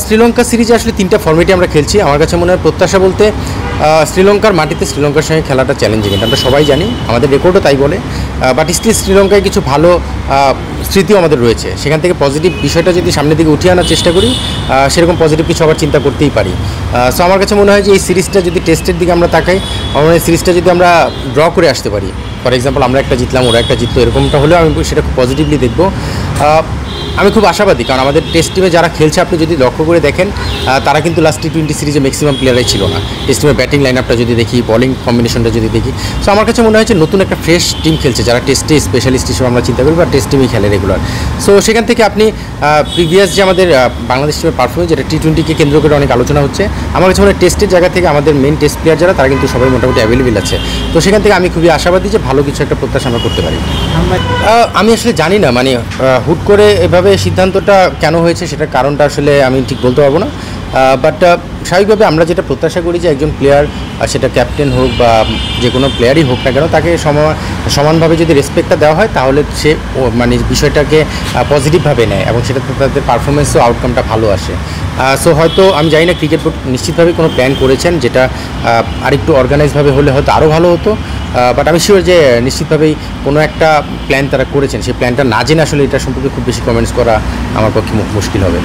শ্রীলঙ্কা সিরিজে আসলে 3টা ফর্মেটে আমরা খেলছি। আমার কাছে মনে হয় প্রত্যাশা বলতে শ্রীলঙ্কার মাটিতে শ্রীলঙ্কার সঙ্গে খেলাটা চ্যালেঞ্জিং, এটা আমরা সবাই জানি, আমাদের রেকর্ডও তাই বলে। বাট স্টিল শ্রীলঙ্কায় কিছু ভালো স্মৃতিও আমাদের রয়েছে, সেখান থেকে পজিটিভ বিষয়টা যদি সামনের দিকে উঠিয়ে আনার চেষ্টা করি, সেরকম পজিটিভ কিছু আবার চিন্তা করতেই পারি। সো আমার কাছে মনে হয় যে এই সিরিজটা যদি টেস্টের দিকে আমরা তাকাই, আমার মনে হয় সিরিজটা যদি আমরা ড্র করে আসতে পারি, ফর এক্সাম্পল আমরা একটা জিতলাম ওরা একটা জিতলো, এরকমটা হলেও আমি সেটা খুব পজিটিভলি দেখব। আমি খুব আশাবাদী, কারণ আমাদের টেস্ট টিমে যারা খেলছে আপনি যদি লক্ষ্য করে দেখেন, তারা কিন্তু লাস্ট T20 সিরিজে ম্যাক্সিমাম প্লেয়ারাই ছিল না। টেস্ট টিমের ব্যাটিং লাইন আপটা যদি দেখি, বলিং কম্বিনেশনটা যদি দেখি, সো আমার কাছে মনে হয়েছে নতুন একটা ফ্রেশ টিম খেলছে, যারা টেস্টে স্পেশালিস্ট হিসেবে আমরা চিন্তা করি বা টেস্ট টিমেই খেলে রেগুলার। সো সেখান থেকে আপনি প্রিভিয়াস যে আমাদের বাংলাদেশ টিমের পারফরমেন্স, যেটা T20কে কেন্দ্র করে অনেক আলোচনা হচ্ছে, আমার কাছে মনে হয় টেস্টের জায়গা থেকে আমাদের মেন টেস্ট প্লেয়ার যারা, তারা কিন্তু সবাই মোটামুটি অ্যাভেলেবেল আছে। তো সেখান থেকে আমি খুবই আশাবাদী যে ভালো কিছু একটা প্রত্যাশা আমরা করতে পারি। আমি আসলে জানি না, মানে হুট করে এভাবে সিদ্ধান্তটা কেন হয়েছে, সেটার কারণটা আসলে আমি ঠিক বলতে পারবো না। বাট স্বাভাবিকভাবে আমরা যেটা প্রত্যাশা করি যে একজন প্লেয়ার, সেটা ক্যাপ্টেন হোক বা যে কোনো প্লেয়ারই হোক না কেন, তাকে সমানভাবে যদি রেসপেক্টটা দেওয়া হয়, তাহলে সে মানে বিষয়টাকে পজিটিভভাবে নেয় এবং সেটা তাদের পারফরমেন্সও আউটকামটা ভালো আসে। সো হয়তো আমি জানি না, ক্রিকেট বোর্ড নিশ্চিতভাবে কোনো প্ল্যান করেছেন, যেটা আরেকটু অর্গানাইজভাবে হলে হয়তো আরও ভালো হতো। বাট আমি শিওর যে নিশ্চিতভাবেই কোনো একটা প্ল্যান তারা করেছেন। সেই প্ল্যানটা না জেনে আসলে এটা সম্পর্কে খুব বেশি কমেন্টস করা আমার পক্ষে মুশকিল হবে।